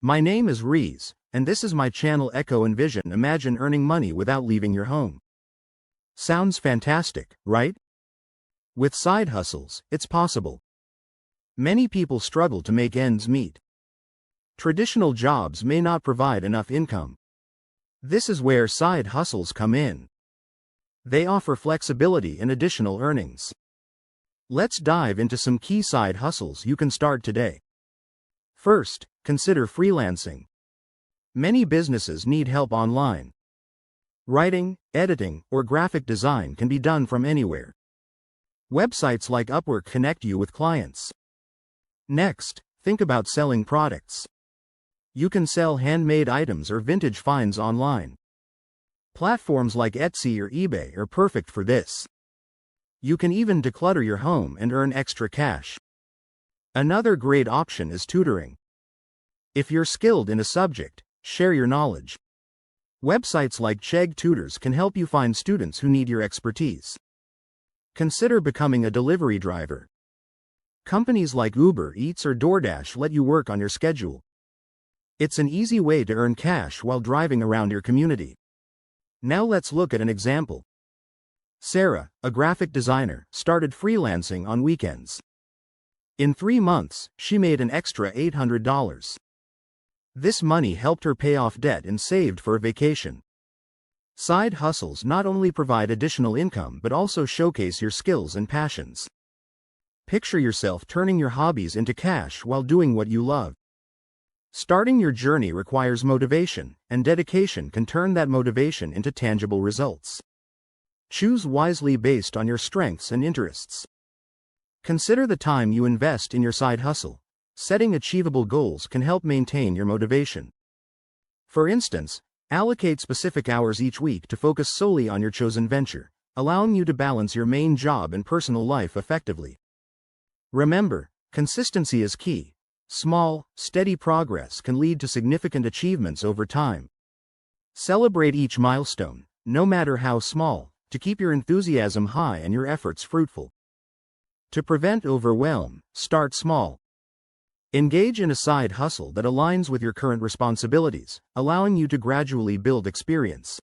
My name is Rees, and this is my channel Echo Envision. Imagine earning money without leaving your home. Sounds fantastic, right? With side hustles, it's possible. Many people struggle to make ends meet. Traditional jobs may not provide enough income. This is where side hustles come in. They offer flexibility and additional earnings. Let's dive into some key side hustles you can start today. First, consider freelancing. Many businesses need help online. Writing, editing, or graphic design can be done from anywhere. Websites like Upwork connect you with clients. Next, think about selling products. You can sell handmade items or vintage finds online. Platforms like Etsy or eBay are perfect for this. You can even declutter your home and earn extra cash. Another great option is tutoring. If you're skilled in a subject, share your knowledge. Websites like Chegg Tutors can help you find students who need your expertise. Consider becoming a delivery driver. Companies like Uber Eats or DoorDash let you work on your schedule. It's an easy way to earn cash while driving around your community. Now let's look at an example. Sarah, a graphic designer, started freelancing on weekends. In 3 months, she made an extra $800. This money helped her pay off debt and saved for a vacation. Side hustles not only provide additional income but also showcase your skills and passions. Picture yourself turning your hobbies into cash while doing what you love. Starting your journey requires motivation, and dedication can turn that motivation into tangible results. Choose wisely based on your strengths and interests. Consider the time you invest in your side hustle. Setting achievable goals can help maintain your motivation. For instance, allocate specific hours each week to focus solely on your chosen venture, allowing you to balance your main job and personal life effectively. Remember, consistency is key. Small, steady progress can lead to significant achievements over time. Celebrate each milestone, no matter how small, to keep your enthusiasm high and your efforts fruitful. To prevent overwhelm, start small. Engage in a side hustle that aligns with your current responsibilities, allowing you to gradually build experience.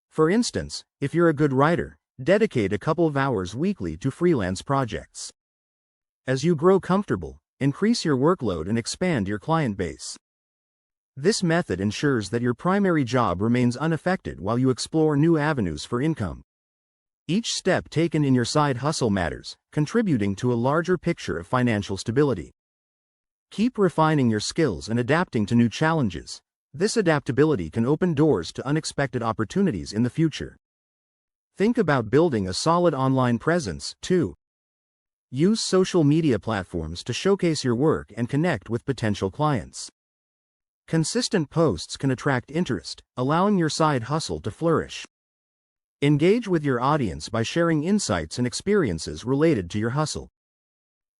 For instance, if you're a good writer, dedicate a couple of hours weekly to freelance projects. As you grow comfortable, increase your workload and expand your client base. This method ensures that your primary job remains unaffected while you explore new avenues for income. Each step taken in your side hustle matters, contributing to a larger picture of financial stability. Keep refining your skills and adapting to new challenges. This adaptability can open doors to unexpected opportunities in the future. Think about building a solid online presence, too. Use social media platforms to showcase your work and connect with potential clients. Consistent posts can attract interest, allowing your side hustle to flourish. Engage with your audience by sharing insights and experiences related to your hustle.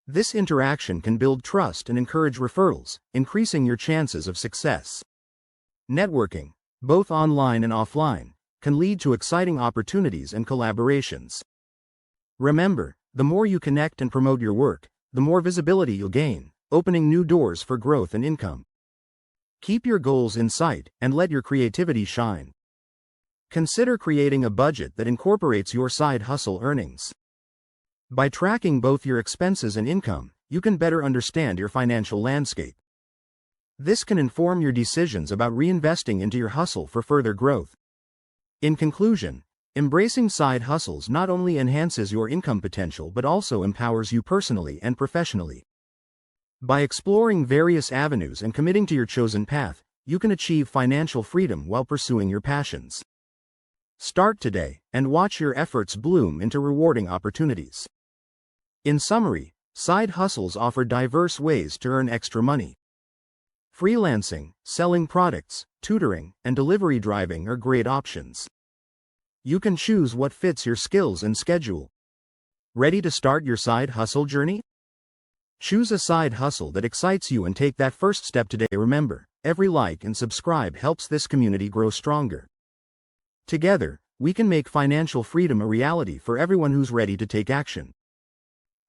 This interaction can build trust and encourage referrals, increasing your chances of success. Networking, both online and offline, can lead to exciting opportunities and collaborations. Remember, the more you connect and promote your work, the more visibility you'll gain, opening new doors for growth and income. Keep your goals in sight and let your creativity shine. Consider creating a budget that incorporates your side hustle earnings. By tracking both your expenses and income, you can better understand your financial landscape. This can inform your decisions about reinvesting into your hustle for further growth. In conclusion, embracing side hustles not only enhances your income potential but also empowers you personally and professionally. By exploring various avenues and committing to your chosen path, you can achieve financial freedom while pursuing your passions. Start today and watch your efforts bloom into rewarding opportunities. In summary, side hustles offer diverse ways to earn extra money. Freelancing, selling products, tutoring, and delivery driving are great options. You can choose what fits your skills and schedule. Ready to start your side hustle journey? Choose a side hustle that excites you and take that first step today. Remember, every like and subscribe helps this community grow stronger. Together, we can make financial freedom a reality for everyone who's ready to take action.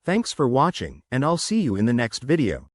Thanks for watching, and I'll see you in the next video.